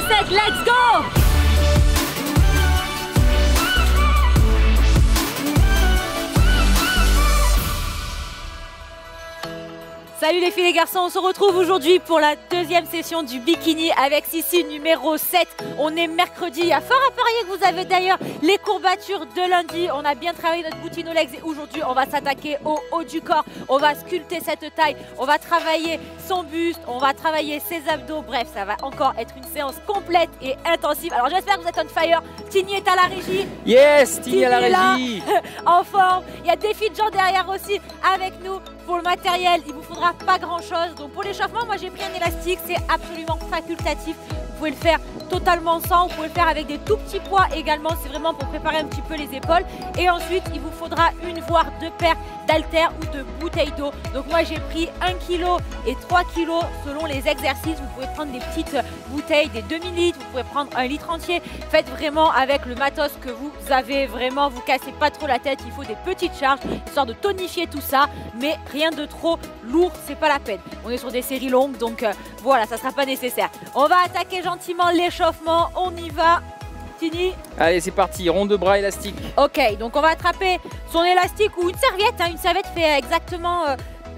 7, let's go! Salut les filles et les garçons, on se retrouve aujourd'hui pour la deuxième session du bikini avec Sissi numéro 7. On est mercredi, il y a fort à parier que vous avez d'ailleurs les courbatures de lundi. On a bien travaillé notre booty no legs et aujourd'hui on va s'attaquer au haut du corps. On va sculpter cette taille, on va travailler son buste, on va travailler ses abdos. Bref, ça va encore être une séance complète et intensive. Alors j'espère que vous êtes on fire. Tini est à la régie. Yes, Tini à la régie. En forme. Il y a des filles de gens derrière aussi avec nous. Pour le matériel, il vous faudra pas grand chose. Donc pour l'échauffement, moi j'ai pris un élastique, c'est absolument facultatif. Vous pouvez le faire totalement sans, vous pouvez le faire avec des tout petits poids également, c'est vraiment pour préparer un petit peu les épaules. Et ensuite, il vous faudra une voire deux paires d'haltères ou de bouteilles d'eau. Donc moi j'ai pris 1 kg et 3 kg selon les exercices. Vous pouvez prendre des petites bouteilles, des demi-litres, vous pouvez prendre 1 litre entier. Faites vraiment avec le matos que vous avez, vraiment, vous cassez pas trop la tête. Il faut des petites charges, histoire de tonifier tout ça, mais rien de trop lourd, c'est pas la peine. On est sur des séries longues, donc voilà, ça sera pas nécessaire. On va attaquer gentiment l'échauffement, on y va. Tini. Allez, c'est parti, rond de bras élastique. Ok, donc on va attraper son élastique ou une serviette. Hein. Une serviette fait exactement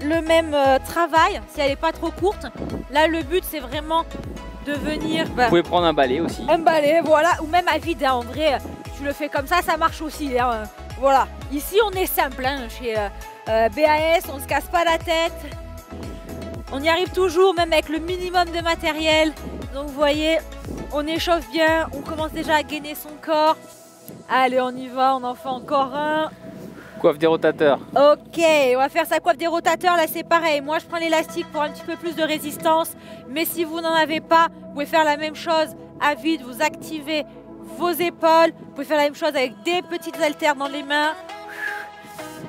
le même travail, si elle n'est pas trop courte. Là, le but, c'est vraiment de venir... Vous pouvez prendre un balai aussi. Un balai, voilà, ou même à vide. Hein. En vrai, tu le fais comme ça marche aussi. Hein. Voilà, ici, on est simple. Hein. Chez BAS, on ne se casse pas la tête. On y arrive toujours, même avec le minimum de matériel. Donc vous voyez, on échauffe bien, on commence déjà à gainer son corps. Allez, on y va, on en fait encore un. Coiffe des rotateurs. Ok, on va faire sa coiffe des rotateurs, là c'est pareil. Moi je prends l'élastique pour un petit peu plus de résistance. Mais si vous n'en avez pas, vous pouvez faire la même chose à vide, vous activez vos épaules. Vous pouvez faire la même chose avec des petites haltères dans les mains.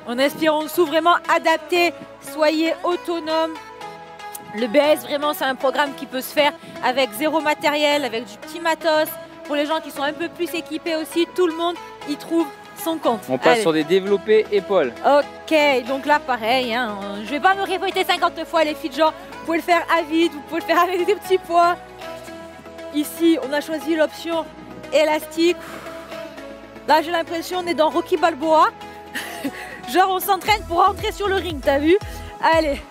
On inspire en dessous, vraiment adapté, soyez autonome. Le BS, vraiment, c'est un programme qui peut se faire avec zéro matériel, avec du petit matos. Pour les gens qui sont un peu plus équipés aussi, tout le monde y trouve son compte. On passe sur des développés épaules. Ok, donc là, pareil, hein, je vais pas me répéter 50 fois les filles de genre. Vous pouvez le faire à vide, vous pouvez le faire avec des petits poids. Ici, on a choisi l'option élastique. Là, j'ai l'impression qu'on est dans Rocky Balboa. Genre, on s'entraîne pour rentrer sur le ring, t'as vu? Allez.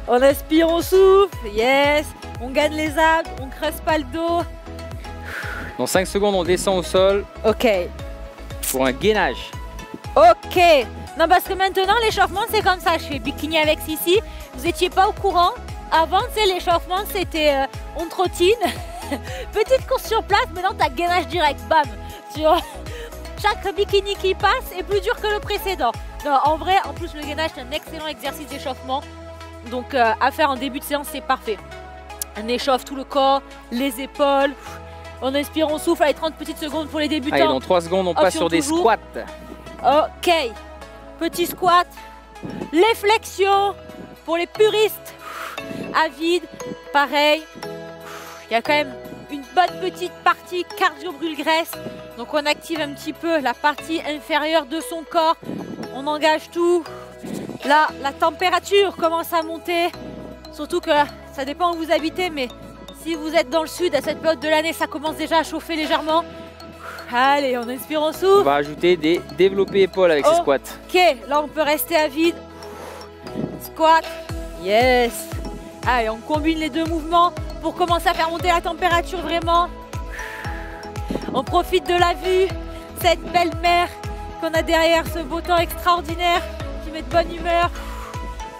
On inspire, on souffle, yes. On gagne les abdos, on creuse pas le dos. Dans 5 secondes, on descend au sol. Ok. Pour un gainage. Ok. Non, parce que maintenant, l'échauffement, c'est comme ça. Je fais bikini avec Sissi. Vous n'étiez pas au courant. Avant, c'est l'échauffement, c'était on trottine. Petite course sur place, maintenant, t'as gainage direct. Bam. Tu vois, chaque bikini qui passe est plus dur que le précédent. Non, en vrai, en plus, le gainage, c'est un excellent exercice d'échauffement. Donc à faire en début de séance, c'est parfait. On échauffe tout le corps, les épaules. On inspire, on souffle. Allez, 30 petites secondes pour les débutants. Allez, dans 3 secondes, on passe sur des squats. Ok. Petit squat. Les flexions pour les puristes. À vide, pareil. Il y a quand même une bonne petite partie cardio brûle-graisse. Donc on active un petit peu la partie inférieure de son corps. On engage tout. Là, la température commence à monter, surtout que ça dépend où vous habitez, mais si vous êtes dans le sud, à cette période de l'année, ça commence déjà à chauffer légèrement. Allez, on inspire, on souffle. On va ajouter des développés épaules avec ces squats. Ok, là on peut rester à vide. Squat, yes. Allez, on combine les deux mouvements pour commencer à faire monter la température vraiment. On profite de la vue, cette belle mer qu'on a derrière, ce beau temps extraordinaire. Met de bonne humeur.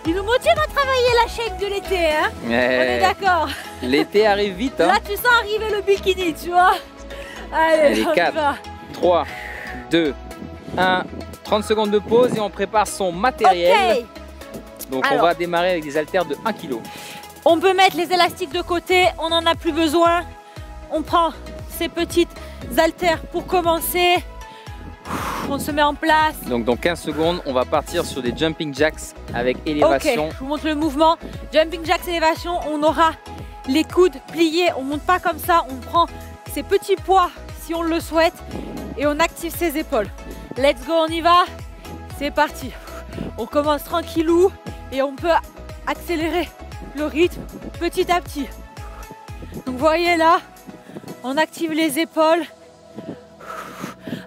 Il nous motive à travailler la shake de l'été, hein. On est d'accord. L'été arrive vite, hein. Là, tu sens arriver le bikini, tu vois. Allez, 4, 3, 2, 1. 30 secondes de pause et on prépare son matériel. Okay. Donc alors, on va démarrer avec des haltères de 1 kg. On peut mettre les élastiques de côté, on n'en a plus besoin. On prend ces petites haltères pour commencer. On se met en place. Donc dans 15 secondes, on va partir sur des jumping jacks avec élévation. Ok, je vous montre le mouvement. Jumping jacks élévation, on aura les coudes pliés. On ne monte pas comme ça, on prend ces petits poids si on le souhaite et on active ses épaules. Let's go, on y va. C'est parti. On commence tranquillou et on peut accélérer le rythme petit à petit. Donc vous voyez là, on active les épaules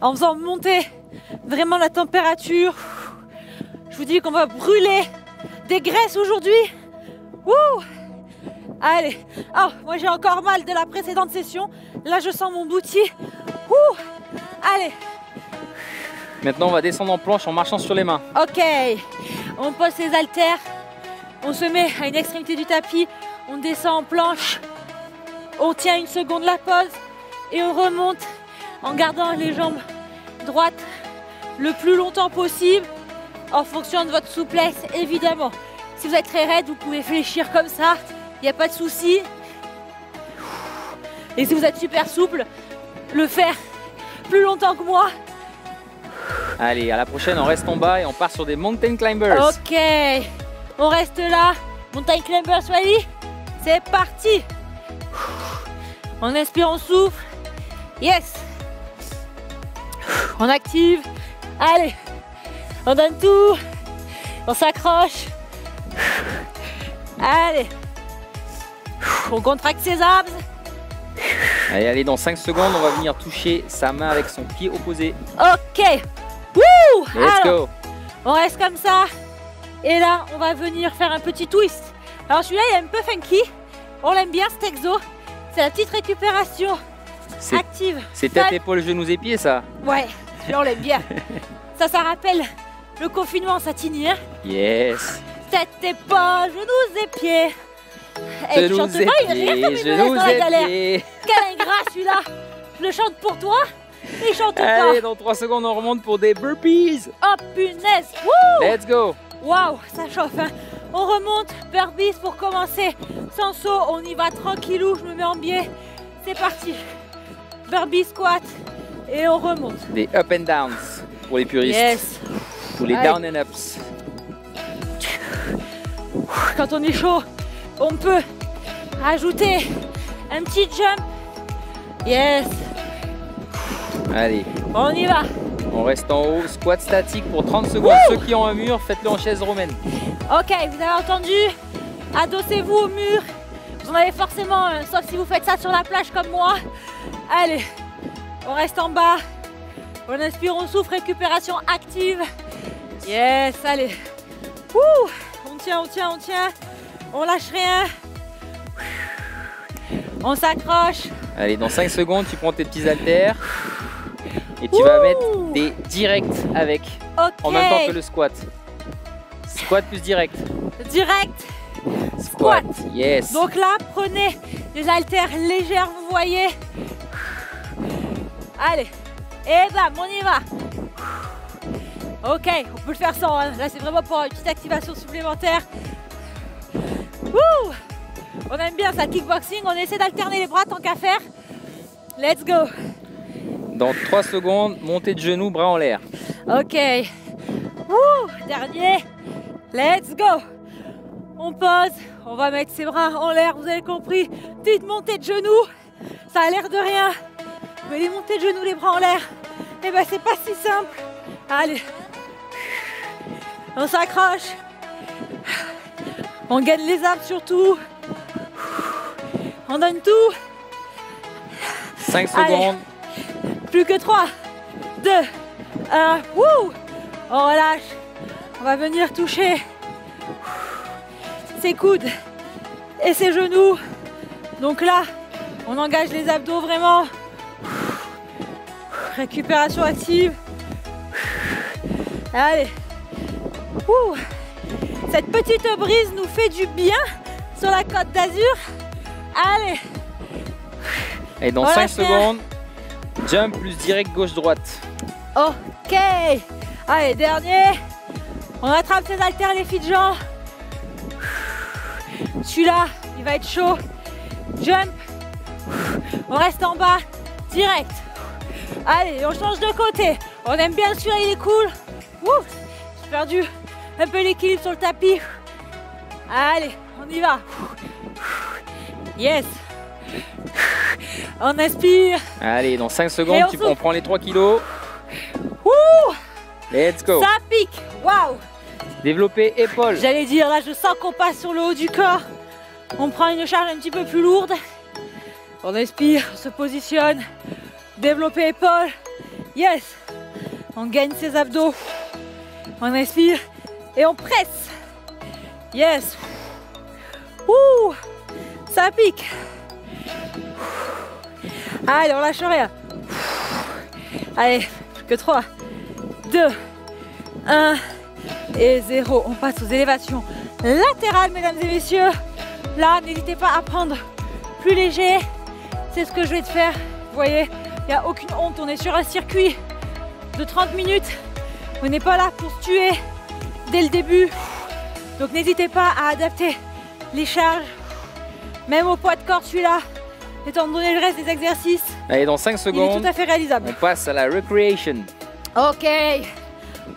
en faisant monter vraiment la température. Je vous dis qu'on va brûler des graisses aujourd'hui. Wouh! Allez, oh, moi j'ai encore mal de la précédente session. Là je sens mon bouti. Ouh! Allez. Maintenant on va descendre en planche en marchant sur les mains. Ok, on pose ses haltères, on se met à une extrémité du tapis, on descend en planche, on tient une seconde la pause et on remonte en gardant les jambes droites le plus longtemps possible en fonction de votre souplesse évidemment. Si vous êtes très raide, vous pouvez fléchir comme ça, il n'y a pas de souci. Et si vous êtes super souple, le faire plus longtemps que moi. Allez, à la prochaine, on reste en bas et on part sur des mountain climbers. Ok, on reste là. Mountain climbers, Wally. C'est parti. On inspire, on souffle. Yes. On active. Allez, on donne tout. On s'accroche. Allez. On contracte ses abs. Allez, dans 5 secondes, on va venir toucher sa main avec son pied opposé. Ok. Wouh! Let's go. On reste comme ça. Et là, on va venir faire un petit twist. Alors celui-là, il est un peu funky. On l'aime bien, cet exo. C'est la petite récupération active. C'est tête, épaules, genoux et pieds, ça? Ouais, celui-là, on l'aime bien. Ça rappelle le confinement en satinier. Yes. Tête, épaules, genoux et pieds. Hey, genoux et pieds, genoux et pieds. Quel ingrat celui-là. Je le chante pour toi. Il chante pas. Allez, dans 3 secondes, on remonte pour des burpees. Oh punaise. Wouh. Let's go. Waouh, ça chauffe. Hein. On remonte, burpees pour commencer. Sans saut, on y va tranquillou. Je me mets en biais. C'est parti. Burpees, squat. Et on remonte. Des up and downs pour les puristes. Yes. Ou les down and ups. Quand on est chaud, on peut rajouter un petit jump. Yes. Allez. On y va. On reste en haut, squat statique pour 30 secondes. Ceux qui ont un mur, faites-le en chaise romaine. Ok, vous avez entendu? Adossez-vous au mur. Vous en avez forcément un, sauf si vous faites ça sur la plage comme moi. Allez, on reste en bas. On inspire, on souffle, récupération active. Yes, allez. Ouh, on tient, on tient, on tient. On lâche rien. On s'accroche. Allez, dans 5 secondes, tu prends tes petits haltères. Et tu vas mettre des directs avec, en même temps que le squat. Squat plus direct. Direct. Squat. Yes. Donc là, prenez des haltères légères, vous voyez. Allez. Et bam, on y va. Ok, on peut le faire sans. Hein. Là, c'est vraiment pour une petite activation supplémentaire. Wouh! On aime bien ça, kickboxing. On essaie d'alterner les bras tant qu'à faire. Let's go. Dans 3 secondes, montée de genoux, bras en l'air. Ok. Wouh, dernier. Let's go. On pose. On va mettre ses bras en l'air, vous avez compris. Petite montée de genoux. Ça a l'air de rien. Mais les montées de genoux, les bras en l'air, eh ben c'est pas si simple. Allez. On s'accroche. On gagne les abs surtout. On donne tout. 5 secondes. Plus que 3, 2, 1. Wouh! On relâche. On va venir toucher ses coudes et ses genoux. Donc là, on engage les abdos vraiment. Récupération active. Allez. Ouh. Cette petite brise nous fait du bien sur la Côte d'Azur. Allez. Et dans 5 secondes, jump plus direct gauche-droite. Ok. Allez, dernier. On attrape ses haltères, les filles de Jean. Celui-là, il va être chaud. Jump. On reste en bas. Direct. Allez, on change de côté. On aime bien celui-là, il est cool. J'ai perdu un peu l'équilibre sur le tapis. Allez, on y va. Yes. On inspire. Allez, dans 5 secondes, on prend les 3 kilos. Ouh. Let's go. Ça pique. Waouh. Développer épaules. J'allais dire, là, je sens qu'on passe sur le haut du corps. On prend une charge un petit peu plus lourde. On expire, on se positionne. Développer épaules. Yes. On gagne ses abdos. On inspire et on presse. Yes. Ouh, ça pique. Allez, on lâche rien. Allez, plus que 3, 2, 1 et 0. On passe aux élévations latérales, mesdames et messieurs. Là, n'hésitez pas à prendre plus léger. C'est ce que je vais te faire. Vous voyez, il n'y a aucune honte. On est sur un circuit de 30 minutes. On n'est pas là pour se tuer dès le début. Donc n'hésitez pas à adapter les charges, même au poids de corps celui-là, étant donné le reste des exercices. Allez, dans 5 secondes, il est tout à fait réalisable. On passe à la recreation. Ok.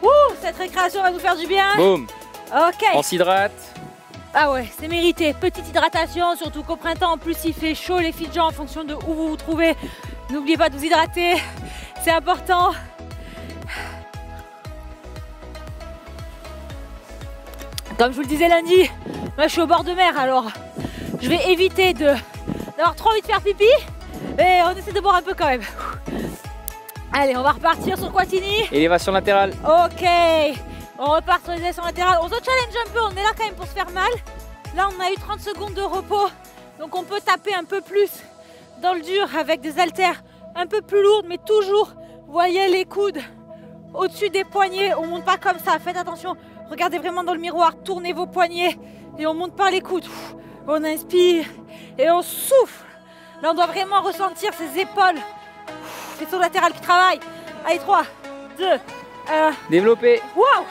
Ouh, cette récréation va nous faire du bien. Boum. Ok. On s'hydrate. Ah ouais, c'est mérité. Petite hydratation, surtout qu'au printemps, en plus il fait chaud les filles de gens en fonction de où vous vous trouvez. N'oubliez pas de vous hydrater, c'est important. Comme je vous le disais lundi, moi je suis au bord de mer, alors je vais éviter d'avoir trop envie de faire pipi, mais on essaie de boire un peu quand même. Allez, on va repartir sur Quatini. Élévation latérale. Ok, on repart sur les élévations latérales. On se challenge un peu, on est là quand même pour se faire mal. Là, on a eu 30 secondes de repos, donc on peut taper un peu plus dans le dur avec des haltères un peu plus lourdes, mais toujours, vous voyez les coudes au-dessus des poignets. On ne monte pas comme ça, faites attention. Regardez vraiment dans le miroir, tournez vos poignets et on monte par les coudes. On inspire et on souffle. Là, on doit vraiment ressentir ses épaules, faisceau latéral qui travaille. Allez, 3, 2, 1. Développer. Waouh!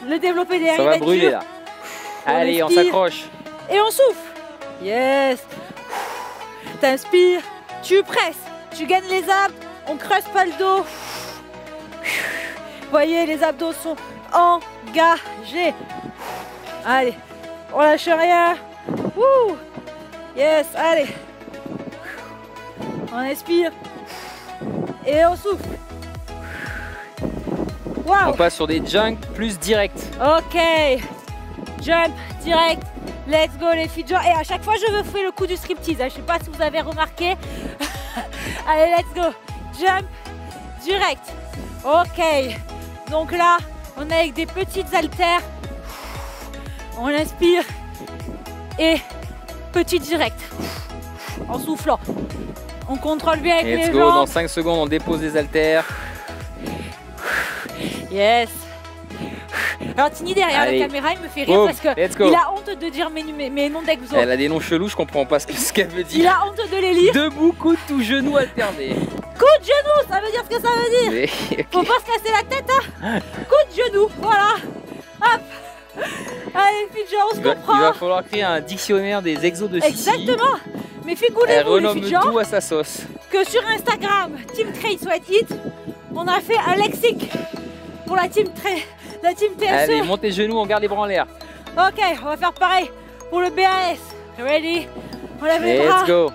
Le développé derrière. Ça va brûler là. Allez, on s'accroche. Et on souffle. Yes. T'inspires, tu presses, tu gagnes les abdos, on creuse pas le dos. Vous voyez, les abdos sont engagés. Allez, on lâche rien. Wouh. Yes, allez. On inspire et on souffle. Wow. On passe sur des jumps plus directs. Ok, jump direct. Let's go les filles. Et à chaque fois je me fais le coup du striptease. Je sais pas si vous avez remarqué. Allez, let's go. Jump direct. Ok. Donc là, on est avec des petites haltères. On inspire et petit direct. En soufflant. On contrôle bien avec les jambes. Let's go. Dans 5 secondes, on dépose les haltères. Yes. Alors Tini derrière la caméra, il me fait rire parce qu'il a honte de dire mes noms d'exo. Elle a des noms chelous, je comprends pas ce qu'elle veut dire. Il a honte de les lire. Debout, coude ou genou alterné. Coup de genou, ça veut dire ce que ça veut dire. Mais, okay. Faut pas se casser la tête, hein. Coup de genou, voilà. Hop. Allez, Fidja, on se comprend. Il va falloir créer un dictionnaire des exos de Sissi. Exactement. Mais figurez-vous, les Fidja, tout à sa sauce. Que sur Instagram, Team Trade Sweat Hit, on a fait un lexique pour la team TSE. Allez, monte les genoux, on garde les bras en l'air. Ok, on va faire pareil pour le BAS. Ready? On lève les bras. Let's go.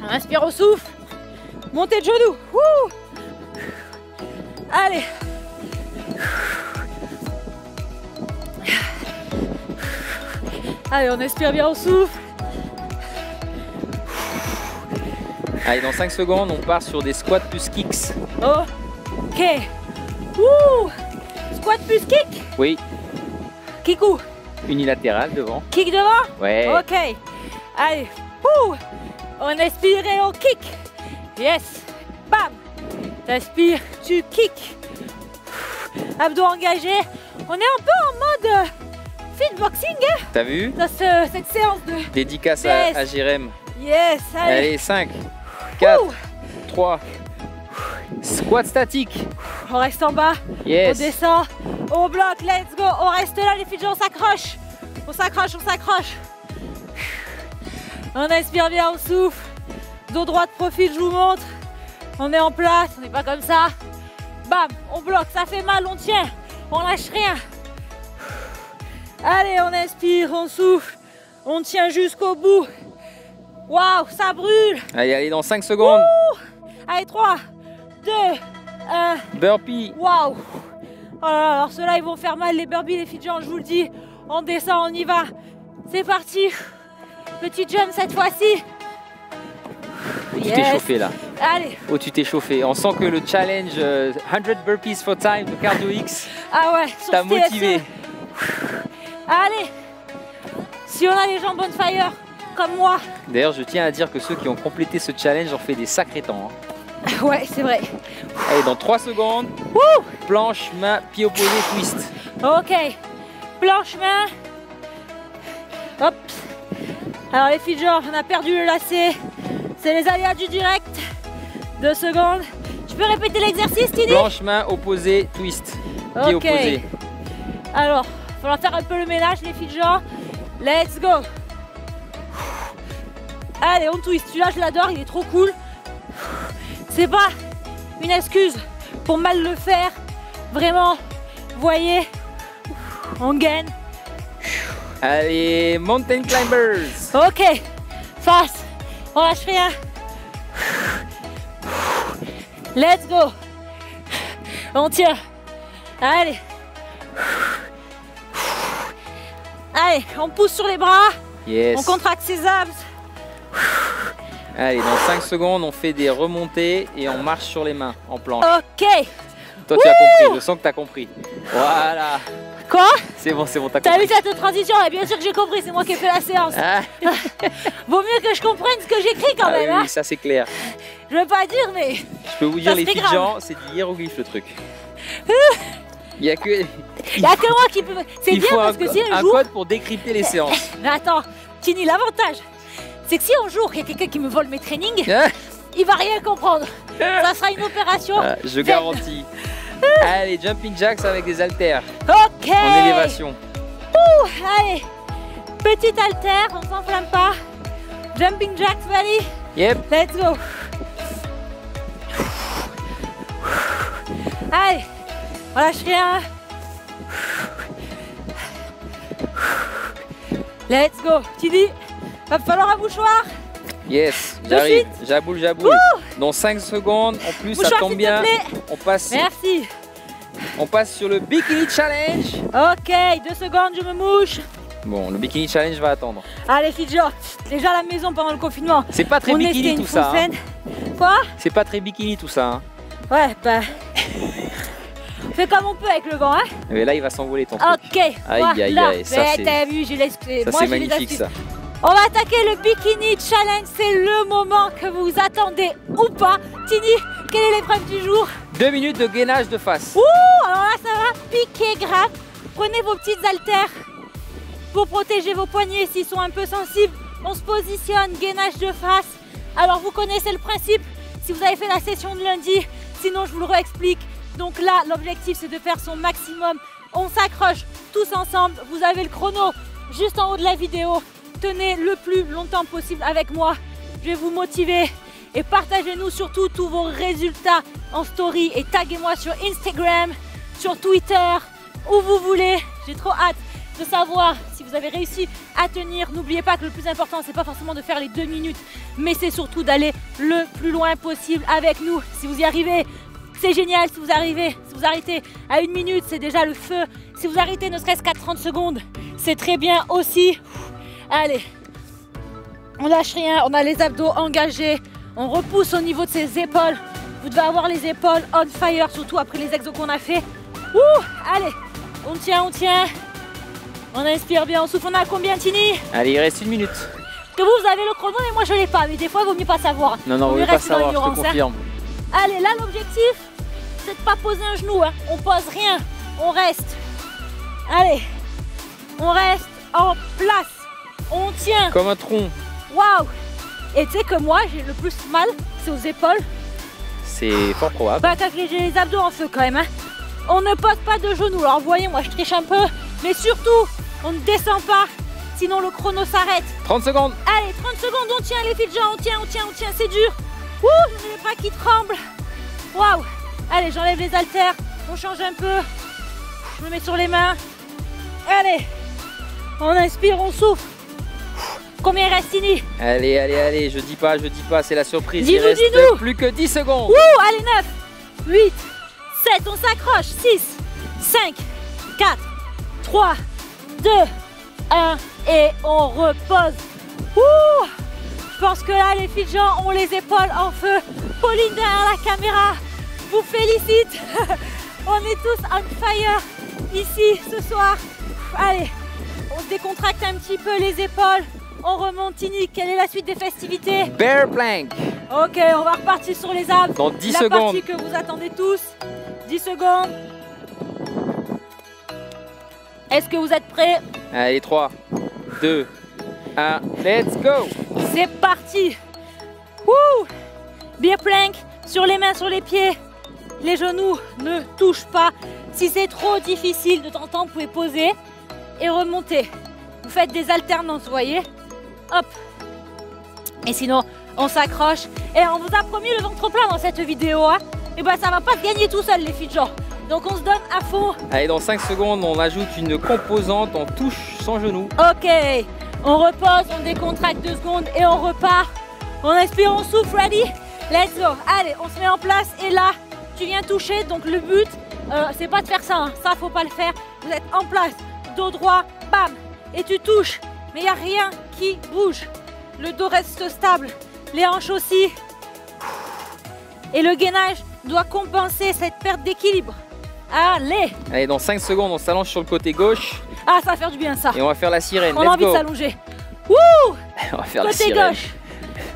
On inspire au souffle. Montez de genoux. Wouh. Allez. Allez, on inspire bien au souffle. Allez, dans 5 secondes, on part sur des squats plus kicks. Ok. Ouh. Squat plus kick. Oui. Kick où? Unilatéral devant. Kick devant? Ouais. Ok. Allez. Ouh. On inspire et on kick. Yes. Bam. T'inspires, tu kick. Abdos engagés. On est un peu en mode fitboxing. Hein. T'as vu? Dans cette séance de dédicace à Jérém. Yes. Allez, 5, 4, 3. Squat statique. On reste en bas. Yes. On descend. On bloque. Let's go. On reste là, les filles. On s'accroche. On s'accroche, on s'accroche. On inspire bien, on souffle. Dos droit de profil, je vous montre. On est en place, on n'est pas comme ça. Bam, on bloque, ça fait mal, on tient. On lâche rien. Allez, on inspire, on souffle. On tient jusqu'au bout. Waouh, ça brûle. Allez, allez, dans 5 secondes. Ouh. Allez, 3, 2, 1. Burpee. Waouh. Oh là là, alors ceux-là, ils vont faire mal, les burpees, les filles de gens, je vous le dis. On descend, on y va. C'est parti. Petit jump cette fois-ci. Tu t'es chauffé là. Allez. Oh, tu t'es chauffé. On sent que le challenge 100 burpees for time de Cardio X t'a motivé. Allez. Si on a les jambes on fire, comme moi. D'ailleurs, je tiens à dire que ceux qui ont complété ce challenge ont fait des sacrés temps. Hein. Ouais, c'est vrai. Allez, dans 3 secondes, planche, main, pied opposé, twist. Ok. Planche, main. Hop. Alors les filles, genre, on a perdu le lacet. C'est les aléas du direct. 2 secondes. Tu peux répéter l'exercice, Tini? Planche, main, opposé, twist. Pied opposé. Alors, il va falloir faire un peu le ménage, les filles, genre. Let's go. Allez, on twist. Celui-là, je l'adore, il est trop cool. C'est pas une excuse pour mal le faire. Vraiment, vous voyez, on gagne. Allez, mountain climbers. Ok, face, on lâche rien. Let's go. On tient. Allez. Allez, on pousse sur les bras. Yes. On contracte ses abs. Allez, dans 5 secondes, on fait des remontées et on marche sur les mains en planche. Ok. Toi, tu as compris, je sens que tu as compris. Voilà. Quoi? C'est bon, t'as compris. T'as vu cette transition? Bien sûr que j'ai compris, c'est moi qui ai fait la séance. Ah. Vaut mieux que je comprenne ce que j'écris quand même. Oui, hein. ça c'est clair. Je veux pas dire, mais... Je peux vous dire, les filles gens, c'est du hiéroglyphe le truc. Il y a que... Il y a que moi qui peux... C'est bien parce que si un jour... code pour décrypter les séances. Mais attends, Tini, l'avantage, c'est que si un jour il y a quelqu'un qui me vole mes trainings, il va rien comprendre. Ça sera une opération. Je garantis. Allez, jumping jacks avec des haltères. Ok. En élévation. Allez, petite haltère, on s'enflamme pas. Jumping jacks, Vali. Yep. Let's go. Allez, on lâche rien. Let's go. Tini, va falloir un mouchoir. Yes, j'arrive. Jaboule. Dans 5 secondes, en plus mouchoir, ça tombe bien. On passe. Merci. On passe sur le bikini challenge. Ok, 2 secondes, je me mouche. Bon, le bikini challenge va attendre. Allez, Fidjo, déjà à la maison pendant le confinement. C'est pas très bikini tout ça. Hein. Quoi? C'est pas très bikini tout ça. Hein. Ouais, bah. On fait comme on peut avec le vent, hein. Mais là, il va s'envoler ton truc. Ok, aïe, ça c'est. T'as vu, j'ai l'excuse. Ça c'est magnifique ça. On va attaquer le bikini challenge, c'est le moment que vous attendez ou pas. Tini, quelle est l'épreuve du jour? 2 minutes de gainage de face. Ouh, alors là ça va piquer grave. Prenez vos petites haltères pour protéger vos poignets s'ils sont un peu sensibles. On se positionne, gainage de face. Alors vous connaissez le principe si vous avez fait la session de lundi, sinon je vous le réexplique. Donc là, l'objectif c'est de faire son maximum. On s'accroche tous ensemble, vous avez le chrono juste en haut de la vidéo. Tenez le plus longtemps possible avec moi. Je vais vous motiver et partagez-nous surtout tous vos résultats en story et taguez-moi sur Instagram, sur Twitter, où vous voulez. J'ai trop hâte de savoir si vous avez réussi à tenir. N'oubliez pas que le plus important, c'est pas forcément de faire les 2 minutes, mais c'est surtout d'aller le plus loin possible avec nous. Si vous y arrivez, c'est génial. Si vous arrêtez à 1 minute, c'est déjà le feu. Si vous arrêtez ne serait-ce qu'à 30 secondes, c'est très bien aussi. Allez, on lâche rien, on a les abdos engagés, on repousse au niveau de ses épaules. Vous devez avoir les épaules on fire, surtout après les exos qu'on a fait. Ouh, allez, on tient. On inspire bien, on souffle. On a combien, Tini? Allez, il reste 1 minute. Que vous avez le chrono, mais moi je l'ai pas. Mais des fois, il vaut mieux pas savoir. Non, vaut mieux pas savoir, je te confirme. Allez, là, l'objectif, c'est de pas poser un genou. Hein. On pose rien, on reste. Allez, on reste en place. On tient. Comme un tronc. Waouh. Et tu sais que moi, j'ai le plus mal, c'est aux épaules. C'est fort probable. Bah, j'ai les abdos en feu quand même. Hein. On ne pose pas de genoux. Alors, vous voyez, moi, je triche un peu. Mais surtout, on ne descend pas. Sinon, le chrono s'arrête. 30 secondes. Allez, 30 secondes, on tient les filles de gens. On tient. C'est dur. Ouh, j'ai les bras qui tremblent. Waouh. Allez, j'enlève les haltères. On change un peu. Je me mets sur les mains. Allez. On inspire, on souffle. Combien il reste, Tini? Allez, je dis pas, c'est la surprise. Dis-nous, il reste plus que 10 secondes. Ouh, allez, 9, 8, 7, on s'accroche. 6, 5, 4, 3, 2, 1 et on repose. Ouh, je pense que là, les filles de gens ont les épaules en feu. Pauline derrière la caméra vous félicite. On est tous on fire ici ce soir. Allez, on se décontracte un petit peu les épaules. On remonte, Tini. Quelle est la suite des festivités? Bear plank. Ok, on va repartir sur les abs. Dans 10 la secondes. Partie que vous attendez tous. 10 secondes. Est-ce que vous êtes prêts? Allez, 3, 2, 1, let's go. C'est parti. Wouh! Bear plank, sur les mains, sur les pieds. Les genoux ne touchent pas. Si c'est trop difficile, de temps en temps, vous pouvez poser et remonter. Vous faites des alternances, vous voyez? Hop. Et sinon, on s'accroche. Et on vous a promis le ventre plein dans cette vidéo. Hein. Et ben, ça va pas se gagner tout seul, les filles de genre. Donc, on se donne à fond. Allez, dans 5 secondes, on ajoute une composante en touche sans genou. Ok. On repose, on décontracte 2 secondes et on repart. On inspire, on souffle, ready? Let's go. Allez, on se met en place. Et là, tu viens toucher. Donc, le but, c'est pas de faire ça. Hein. Ça, faut pas le faire. Vous êtes en place, dos droit, bam. Et tu touches. Mais il n'y a rien qui bouge. Le dos reste stable. Les hanches aussi. Et le gainage doit compenser cette perte d'équilibre. Allez. Allez, dans 5 secondes, on s'allonge sur le côté gauche. Ah, ça va faire du bien ça. Et on va faire la sirène. On a Let's envie go. de s'allonger. Wouh! On va faire Côté la sirène. gauche.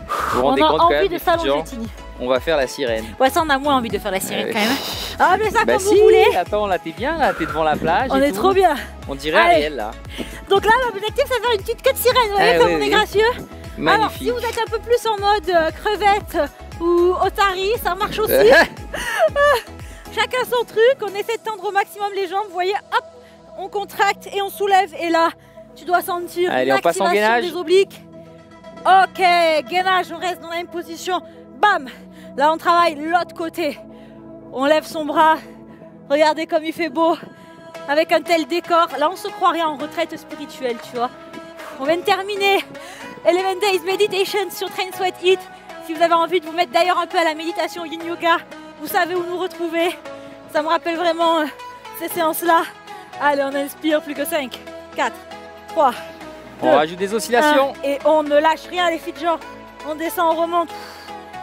Vous vous On rendez a compte quand envie même, de les filles s'allonger, gens, Tini. on va faire la sirène. Ouais, ça, on a moins envie de faire la sirène quand même. Ah, appelez ça Bah comme si, vous voulez. attends, là t'es bien, là t'es devant la plage. On et est tout. trop bien. On dirait Allez. Ariel là. Donc là, l'objectif, c'est de faire une petite queue de sirène. Vous voyez Ah, comme oui, on est oui. gracieux. Magnifique. Alors, si vous êtes un peu plus en mode crevette ou otari, ça marche aussi. Chacun son truc. On essaie de tendre au maximum les jambes. Vous voyez, hop, on contracte et on soulève. Et là, tu dois sentir Allez, une on passe en activation gainage. des obliques. Ok, gainage, on reste dans la même position. Bam. Là, on travaille l'autre côté. On lève son bras. Regardez comme il fait beau. Avec un tel décor. Là, on se croirait en retraite spirituelle, tu vois. On vient de terminer 11 Days Meditation sur Train Sweat Eat. Si vous avez envie de vous mettre d'ailleurs un peu à la méditation Yin Yoga, vous savez où nous retrouver. Ça me rappelle vraiment ces séances-là. Allez, on inspire, plus que 5, 4, 3, 2, On rajoute des oscillations. 1, et on ne lâche rien, les filles de genre. On descend, on remonte.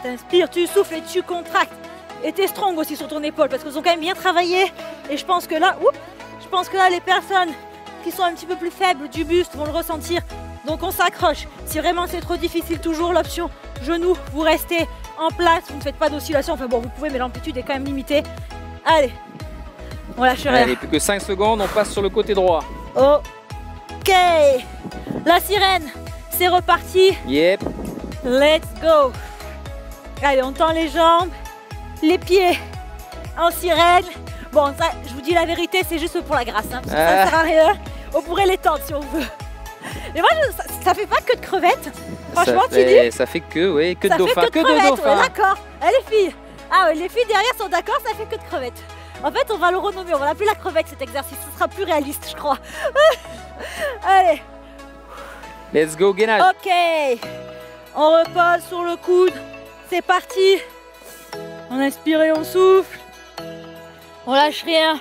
T'inspires, tu souffles et tu contractes. Et t'es strong aussi sur ton épaule parce qu'ils ont quand même bien travaillé. Et je pense que là, les personnes qui sont un petit peu plus faibles du buste vont le ressentir. Donc on s'accroche. Si vraiment c'est trop difficile, toujours l'option genou, vous restez en place, vous ne faites pas d'oscillation. Enfin bon, vous pouvez, mais l'amplitude est quand même limitée. Allez, on lâche rien. Allez, plus que 5 secondes, on passe sur le côté droit. Ok, la sirène, c'est reparti. Yep. Let's go. Allez, on tend les jambes, les pieds en sirène. Bon, ça, je vous dis la vérité, c'est juste pour la grâce, hein, parce que ça ne sert à rien. On pourrait les tendre si on veut. Mais moi, ça fait pas que de crevettes. Franchement, ça fait que, oui, que de ça dauphin. fait que de crevettes, dauphin. ouais, d'accord. Les filles. Ah ouais, les filles derrière sont d'accord, ça fait que de crevettes. En fait, on va le renommer, on va l'appeler la crevette cet exercice. Ce sera plus réaliste, je crois. Allez. Let's go, gainage. Ok. On repose sur le coude. C'est parti. On inspire et on souffle. On lâche rien.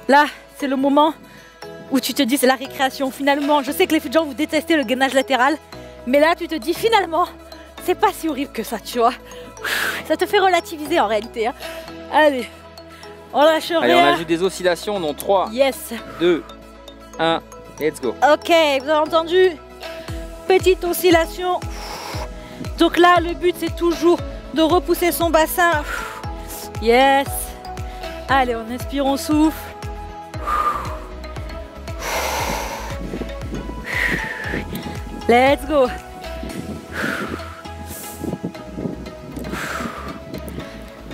Là, c'est le moment où tu te dis c'est la récréation. Finalement, je sais que les filles de gens vous détestez le gainage latéral, mais là tu te dis finalement, c'est pas si horrible que ça, tu vois. Ça te fait relativiser en réalité. Hein. Allez, on lâche rien. Allez, on ajoute des oscillations dans 3, Yes. 2, 1, let's go. Ok, vous avez entendu? Petite oscillation. Donc là, le but c'est toujours de repousser son bassin. Yes. Allez, on inspire, on souffle. Let's go.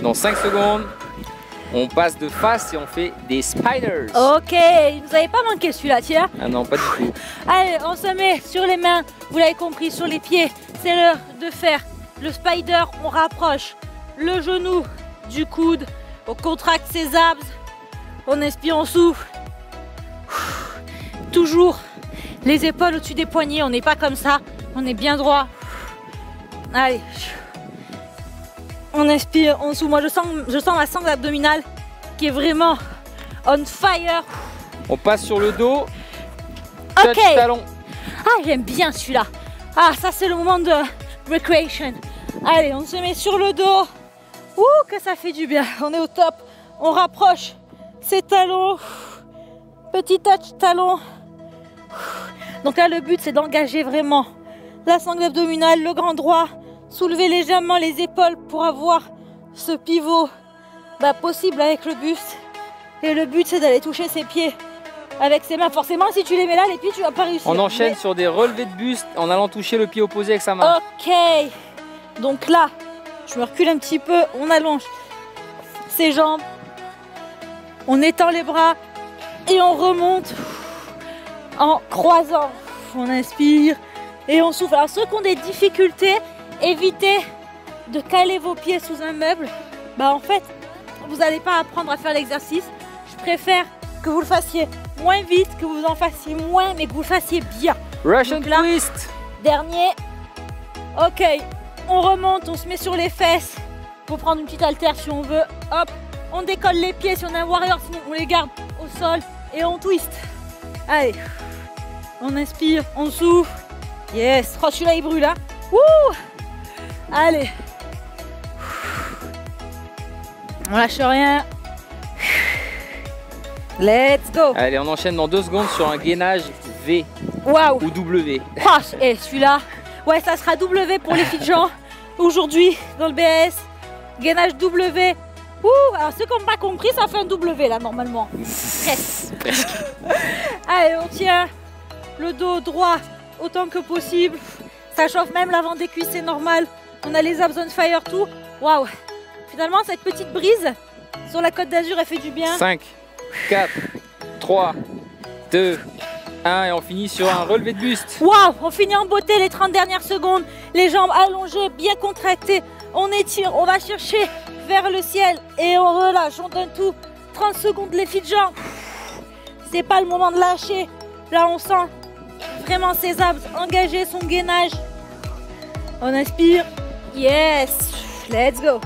Dans 5 secondes, on passe de face et on fait des spiders. Ok, il nous avait pas manqué celui-là, tiens. Ah non, pas du tout. Allez, on se met sur les mains, vous l'avez compris, sur les pieds. C'est l'heure de faire le spider. On rapproche le genou du coude. On contracte ses abs. On inspire, on souffle. Toujours les épaules au-dessus des poignets. On n'est pas comme ça. On est bien droit. Allez. On inspire, on souffle. Moi, je sens ma sangle abdominale qui est vraiment on fire. On passe sur le dos. Ok. Touch talon. Ah, j'aime bien celui-là. Ah, ça c'est le moment de recreation. Allez, on se met sur le dos. Ouh, que ça fait du bien. On est au top. On rapproche ses talons. Petit touch talon. Donc là, le but c'est d'engager vraiment la sangle abdominale, le grand droit. Soulever légèrement les épaules pour avoir ce pivot possible avec le buste. Et le but c'est d'aller toucher ses pieds avec ses mains. Forcément, si tu les mets là, les pieds, tu vas pas réussir. On enchaîne sur des relevés de buste en allant toucher le pied opposé avec sa main. Ok. Donc là, je me recule un petit peu. On allonge ses jambes. On étend les bras. Et on remonte en croisant. On inspire et on souffle. Alors ceux qui ont des difficultés, évitez de caler vos pieds sous un meuble. En fait, vous n'allez pas apprendre à faire l'exercice. Je préfère que vous le fassiez moins vite, que vous en fassiez moins, mais que vous le fassiez bien. Russian twist. Dernier. Ok, on remonte, on se met sur les fesses. Pour prendre une petite haltère si on veut. Hop, on décolle les pieds si on a un warrior, sinon on les garde au sol et on twist. Allez, on inspire, on souffle. Yes, oh celui-là il brûle hein. Wouh. Allez. On lâche rien. Let's go. Allez, on enchaîne dans 2 secondes sur un gainage V. Waouh. Ou W. Oh, et celui-là, ouais, ça sera W pour les filles de gens. Aujourd'hui, dans le BS, gainage W. Ouh, alors ceux qui n'ont pas compris, ça fait un W là, normalement. Presque. Allez, on tient le dos droit autant que possible. Ça chauffe même l'avant des cuisses, c'est normal. On a les abs on fire, tout. Waouh. Finalement, cette petite brise sur la Côte d'Azur, elle fait du bien. 5, 4, 3, 2, 1 et on finit sur un relevé de buste. Waouh, on finit en beauté les 30 dernières secondes. Les jambes allongées, bien contractées. On étire, on va chercher vers le ciel et on relâche, on donne tout. 30 secondes les filles de jambes. C'est pas le moment de lâcher. Là, on sent vraiment ses abs engagés, son gainage. On inspire. Yes, let's go.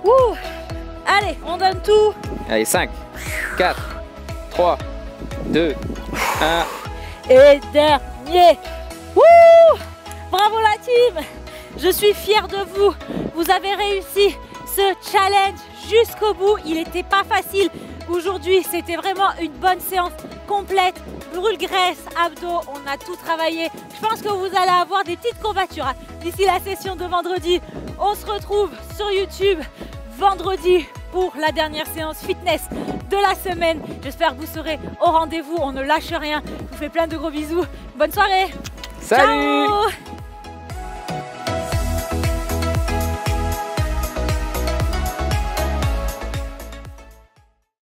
Ouh. Allez, on donne tout. Allez, 5, 4, 3, 2, 1. Et dernier. Ouh. Bravo la team. Je suis fière de vous. Vous avez réussi ce challenge jusqu'au bout. Il n'était pas facile. Aujourd'hui, c'était vraiment une bonne séance complète. Brûle-graisse, abdos, on a tout travaillé. Je pense que vous allez avoir des petites courbatures d'ici la session de vendredi. On se retrouve sur YouTube vendredi pour la dernière séance fitness de la semaine. J'espère que vous serez au rendez-vous. On ne lâche rien. Je vous fais plein de gros bisous. Bonne soirée. Salut. Ciao.